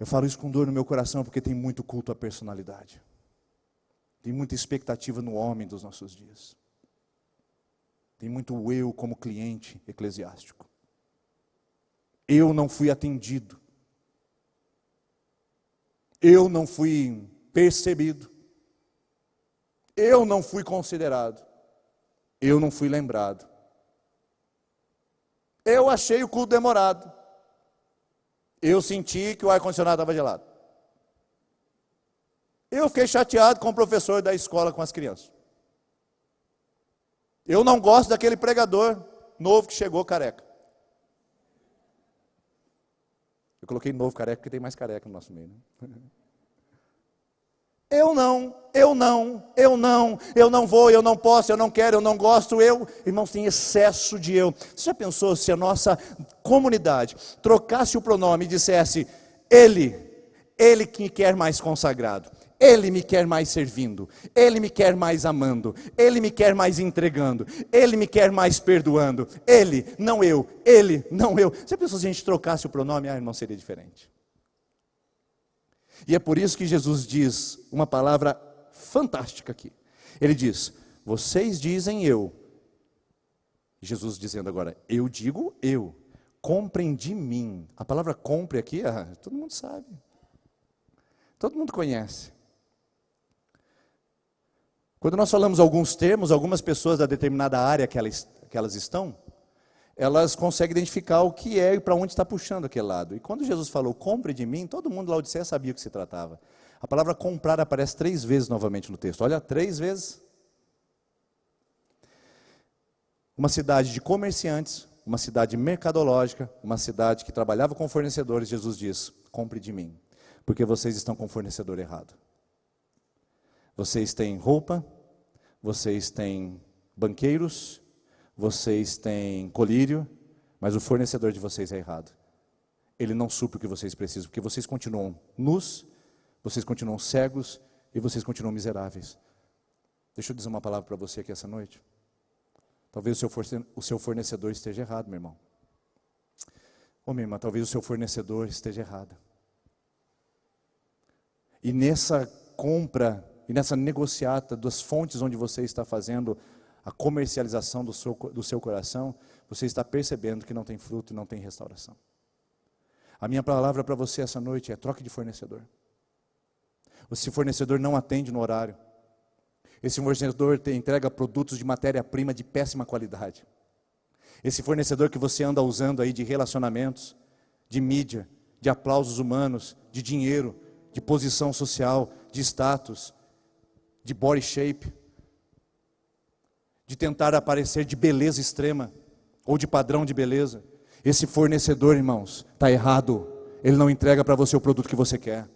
Eu falo isso com dor no meu coração porque tem muito culto à personalidade. Tem muita expectativa no homem dos nossos dias. Tem muito eu como cliente eclesiástico. Eu não fui atendido. Eu não fui percebido. Eu não fui considerado. Eu não fui lembrado. Eu achei o culto demorado. Eu senti que o ar-condicionado estava gelado. Eu fiquei chateado com o professor da escola com as crianças. Eu não gosto daquele pregador novo que chegou careca. Eu coloquei novo careca porque tem mais careca no nosso meio, né? Eu não vou, eu não posso, eu não quero, eu não gosto, irmãos, tem excesso de eu. Você já pensou se a nossa comunidade trocasse o pronome e dissesse, Ele que me quer mais consagrado, Ele me quer mais servindo, Ele me quer mais amando, Ele me quer mais entregando, Ele me quer mais perdoando, Ele, não eu. Você pensou se a gente trocasse o pronome? Irmão, seria diferente. E é por isso que Jesus diz uma palavra fantástica aqui. Ele diz, vocês dizem eu. Jesus dizendo agora, eu digo comprem de mim. A palavra compre aqui, todo mundo sabe. Todo mundo conhece. Quando nós falamos alguns termos, algumas pessoas da determinada área que elas estão, elas conseguem identificar o que é e para onde está puxando aquele lado. E quando Jesus falou, compre de mim, todo mundo lá Laodiceia sabia o que se tratava. A palavra comprar aparece 3 vezes novamente no texto. Olha, 3 vezes. Uma cidade de comerciantes, uma cidade mercadológica, uma cidade que trabalhava com fornecedores. Jesus diz, compre de mim, porque vocês estão com o fornecedor errado. Vocês têm roupa, vocês têm banqueiros, vocês têm colírio, mas o fornecedor de vocês é errado. Ele não supre o que vocês precisam, porque vocês continuam nus, vocês continuam cegos e vocês continuam miseráveis. Deixa eu dizer uma palavra para você aqui essa noite. Talvez o seu fornecedor esteja errado, meu irmão. Ô minha irmã, talvez o seu fornecedor esteja errado. E nessa compra, e nessa negociata das fontes onde você está fazendo a comercialização do seu coração, você está percebendo que não tem fruto e não tem restauração. A minha palavra para você essa noite é troque de fornecedor. Esse fornecedor não atende no horário. Esse fornecedor entrega produtos de matéria-prima de péssima qualidade. Esse fornecedor que você anda usando aí de relacionamentos, de mídia, de aplausos humanos, de dinheiro, de posição social, de status, de body shape, de tentar aparecer de beleza extrema, ou de padrão de beleza. Esse fornecedor, irmãos, está errado. Ele não entrega para você o produto que você quer.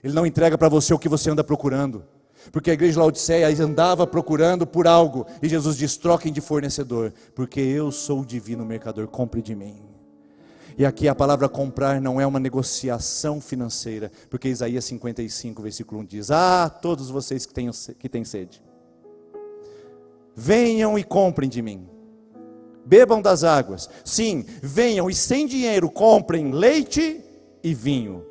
Ele não entrega para você o que você anda procurando. Porque a igreja de Laodiceia andava procurando por algo. E Jesus diz, troquem de fornecedor. Porque eu sou o divino mercador, compre de mim. E aqui a palavra comprar não é uma negociação financeira. Porque Isaías 55, versículo 1 diz, todos vocês que têm sede, venham e comprem de mim. Bebam das águas. Sim, venham e sem dinheiro comprem leite e vinho.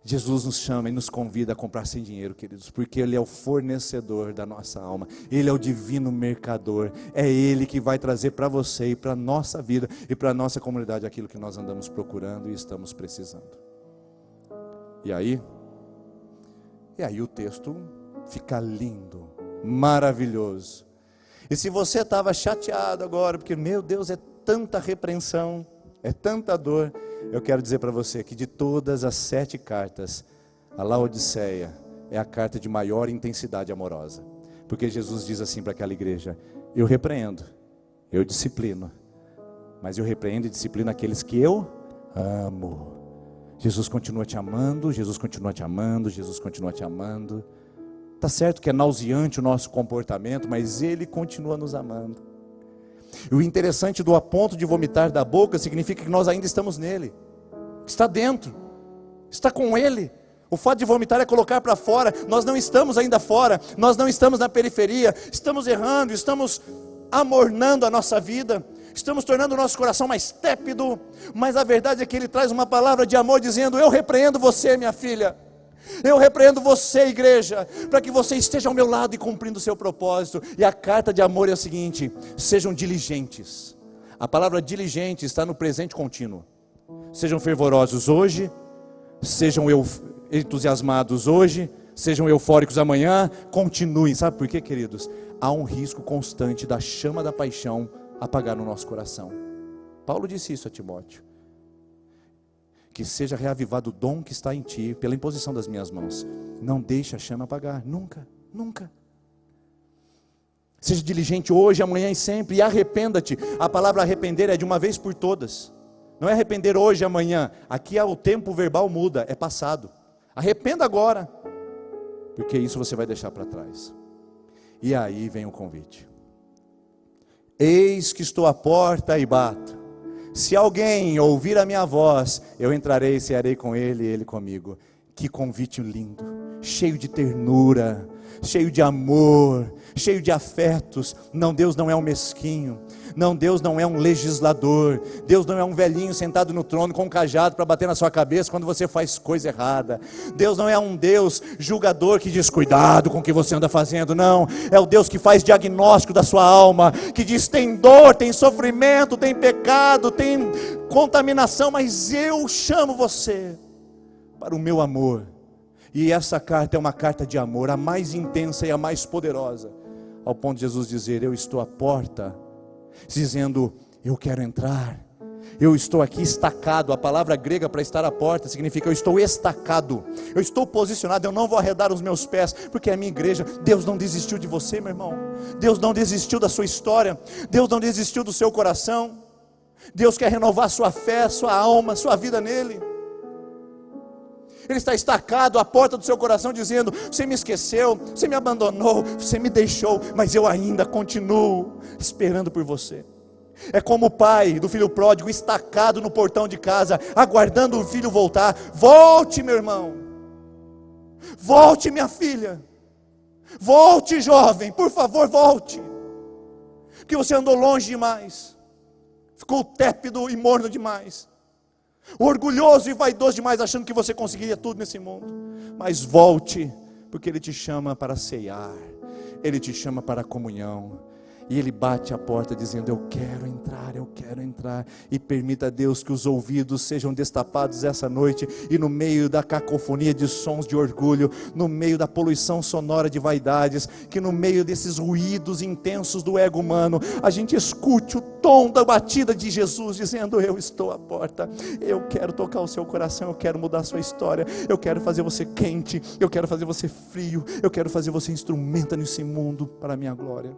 Jesus nos chama e nos convida a comprar sem dinheiro, queridos, porque Ele é o fornecedor da nossa alma, Ele é o divino mercador, é Ele que vai trazer para você e para a nossa vida e para a nossa comunidade aquilo que nós andamos procurando e estamos precisando. E aí o texto fica lindo, maravilhoso. E se você estava chateado agora, porque meu Deus, é tanta repreensão, é tanta dor, eu quero dizer para você que de todas as 7 cartas, a Laodiceia é a carta de maior intensidade amorosa. Porque Jesus diz assim para aquela igreja, eu repreendo, eu disciplino, mas eu repreendo e disciplino aqueles que eu amo. Jesus continua te amando, Jesus continua te amando, Jesus continua te amando. Está certo que é nauseante o nosso comportamento, mas Ele continua nos amando. E o interessante do a ponto de vomitar da boca significa que nós ainda estamos nele. Está dentro, está com Ele. O fato de vomitar é colocar para fora. Nós não estamos ainda fora, nós não estamos na periferia. Estamos errando, estamos amornando a nossa vida, estamos tornando o nosso coração mais tépido. Mas a verdade é que Ele traz uma palavra de amor dizendo, eu repreendo você, minha filha. Eu repreendo você, igreja, para que você esteja ao meu lado e cumprindo o seu propósito. E a carta de amor é a seguinte, sejam diligentes. A palavra diligente está no presente contínuo. Sejam fervorosos hoje, sejam entusiasmados hoje, sejam eufóricos amanhã, continuem. Sabe por quê, queridos? Há um risco constante da chama da paixão apagar no nosso coração. Paulo disse isso a Timóteo. Que seja reavivado o dom que está em ti, pela imposição das minhas mãos. Não deixe a chama apagar, nunca, nunca. Seja diligente hoje, amanhã e sempre, e arrependa-te. A palavra arrepender é de uma vez por todas. Não é arrepender hoje, amanhã. Aqui o tempo verbal muda, é passado. Arrependa agora, porque isso você vai deixar para trás. E aí vem o convite. Eis que estou à porta e bato. Se alguém ouvir a minha voz, eu entrarei e cearei com ele e ele comigo. Que convite lindo, cheio de ternura, cheio de amor, cheio de afetos. Não, Deus não é um mesquinho. Não, Deus não é um legislador. Deus não é um velhinho sentado no trono com um cajado para bater na sua cabeça quando você faz coisa errada. Deus não é um Deus julgador que diz cuidado com o que você anda fazendo. Não, é o Deus que faz diagnóstico da sua alma, que diz tem dor, tem sofrimento, tem pecado, tem contaminação, mas eu chamo você para o meu amor. E essa carta é uma carta de amor, a mais intensa e a mais poderosa, ao ponto de Jesus dizer: eu estou à porta, dizendo: eu quero entrar, eu estou aqui estacado. A palavra grega para estar à porta significa eu estou estacado, eu estou posicionado, eu não vou arredar os meus pés, porque é a minha igreja. Deus não desistiu de você, meu irmão. Deus não desistiu da sua história, Deus não desistiu do seu coração. Deus quer renovar sua fé, sua alma, sua vida nele. Ele está estacado à porta do seu coração dizendo: você me esqueceu, você me abandonou, você me deixou, mas eu ainda continuo esperando por você. É como o pai do filho pródigo estacado no portão de casa, aguardando o filho voltar. Volte, meu irmão, volte, minha filha, volte, jovem, por favor, volte, porque você andou longe demais, ficou tépido e morno demais, orgulhoso e vaidoso demais, achando que você conseguiria tudo nesse mundo. Mas volte, porque Ele te chama para ceiar, Ele te chama para a comunhão. E Ele bate a porta dizendo: eu quero entrar, eu quero entrar. E permita a Deus que os ouvidos sejam destapados essa noite, e no meio da cacofonia de sons de orgulho, no meio da poluição sonora de vaidades, que no meio desses ruídos intensos do ego humano, a gente escute o tom da batida de Jesus dizendo: eu estou à porta, eu quero tocar o seu coração, eu quero mudar a sua história, eu quero fazer você quente, eu quero fazer você frio, eu quero fazer você instrumento nesse mundo para a minha glória.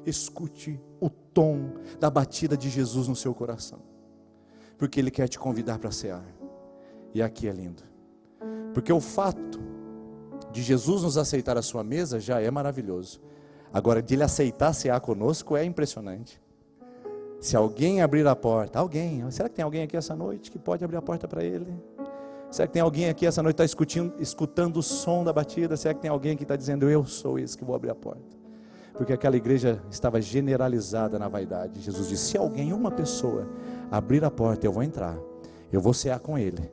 Escute o tom da batida de Jesus no seu coração, porque Ele quer te convidar para cear. E aqui é lindo, porque o fato de Jesus nos aceitar à sua mesa já é maravilhoso. Agora, de Ele aceitar cear conosco é impressionante. Se alguém abrir a porta, será que tem alguém aqui essa noite que pode abrir a porta para Ele? Será que tem alguém aqui essa noite que está escutando o som da batida? Será que tem alguém que está dizendo: eu sou esse que vou abrir a porta? Porque aquela igreja estava generalizada na vaidade. Jesus disse: se alguém, uma pessoa, abrir a porta, eu vou entrar, eu vou cear com ele,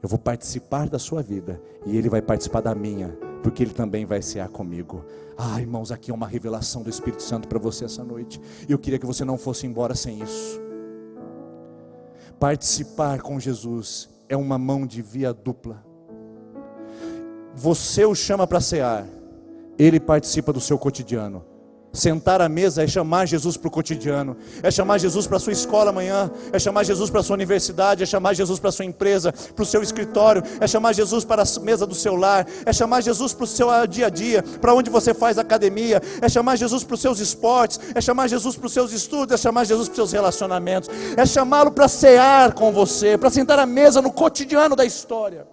eu vou participar da sua vida, e ele vai participar da minha, porque ele também vai cear comigo. Irmãos, aqui é uma revelação do Espírito Santo para você essa noite, e eu queria que você não fosse embora sem isso. Participar com Jesus é uma mão de via dupla. Você o chama para cear, Ele participa do seu cotidiano. Sentar à mesa é chamar Jesus para o cotidiano, é chamar Jesus para a sua escola amanhã, é chamar Jesus para a sua universidade, é chamar Jesus para a sua empresa, para o seu escritório, é chamar Jesus para a mesa do seu lar, é chamar Jesus para o seu dia a dia, para onde você faz academia, é chamar Jesus para os seus esportes, é chamar Jesus para os seus estudos, é chamar Jesus para os seus relacionamentos, é chamá-lo para cear com você, para sentar à mesa no cotidiano da história.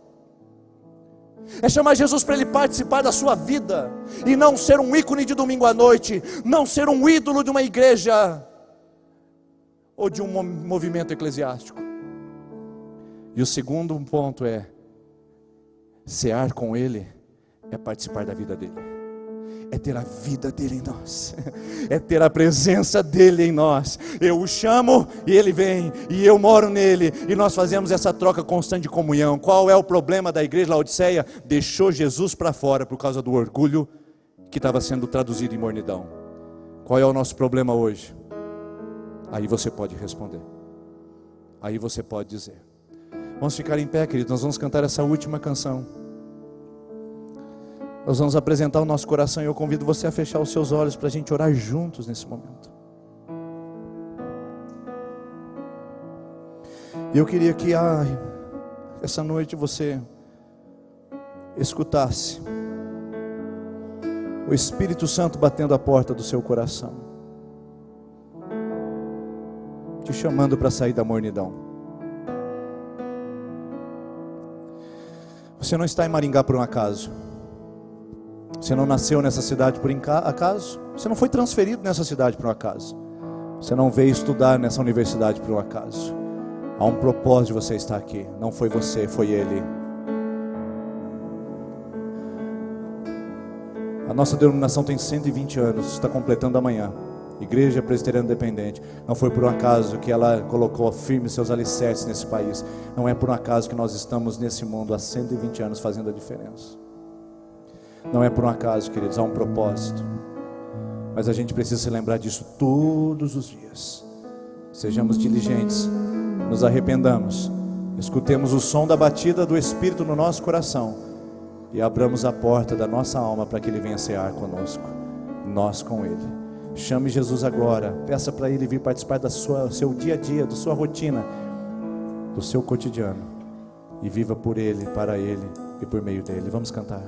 É chamar Jesus para Ele participar da sua vida, e não ser um ícone de domingo à noite, não ser um ídolo de uma igreja, ou de um movimento eclesiástico. E o segundo ponto é: cear com Ele é participar da vida dEle, é ter a vida dEle em nós, é ter a presença dEle em nós. Eu o chamo e Ele vem, e eu moro nele, e nós fazemos essa troca constante de comunhão. Qual é o problema da igreja Laodiceia? Deixou Jesus para fora por causa do orgulho que estava sendo traduzido em mornidão. Qual é o nosso problema hoje? Aí você pode responder, aí você pode dizer. Vamos ficar em pé, queridos, nós vamos cantar essa última canção. Nós vamos apresentar o nosso coração, e eu convido você a fechar os seus olhos para a gente orar juntos nesse momento. E eu queria que essa noite você escutasse o Espírito Santo batendo a porta do seu coração, te chamando para sair da mornidão. Você não está em Maringá por um acaso. Você não nasceu nessa cidade por acaso. Você não foi transferido nessa cidade por um acaso. Você não veio estudar nessa universidade por um acaso. Há um propósito de você estar aqui. Não foi você, foi Ele. A nossa denominação tem 120 anos, está completando amanhã. Igreja Presbiteriana Independente. Não foi por um acaso que ela colocou firme seus alicerces nesse país. Não é por um acaso que nós estamos nesse mundo há 120 anos fazendo a diferença. Não é por um acaso, queridos, há um propósito. Mas a gente precisa se lembrar disso todos os dias. Sejamos diligentes, nos arrependamos, escutemos o som da batida do Espírito no nosso coração e abramos a porta da nossa alma para que Ele venha cear conosco, nós com Ele. Chame Jesus agora, peça para Ele vir participar do seu dia a dia, da sua rotina, do seu cotidiano, e viva por Ele, para Ele e por meio dEle. Vamos cantar.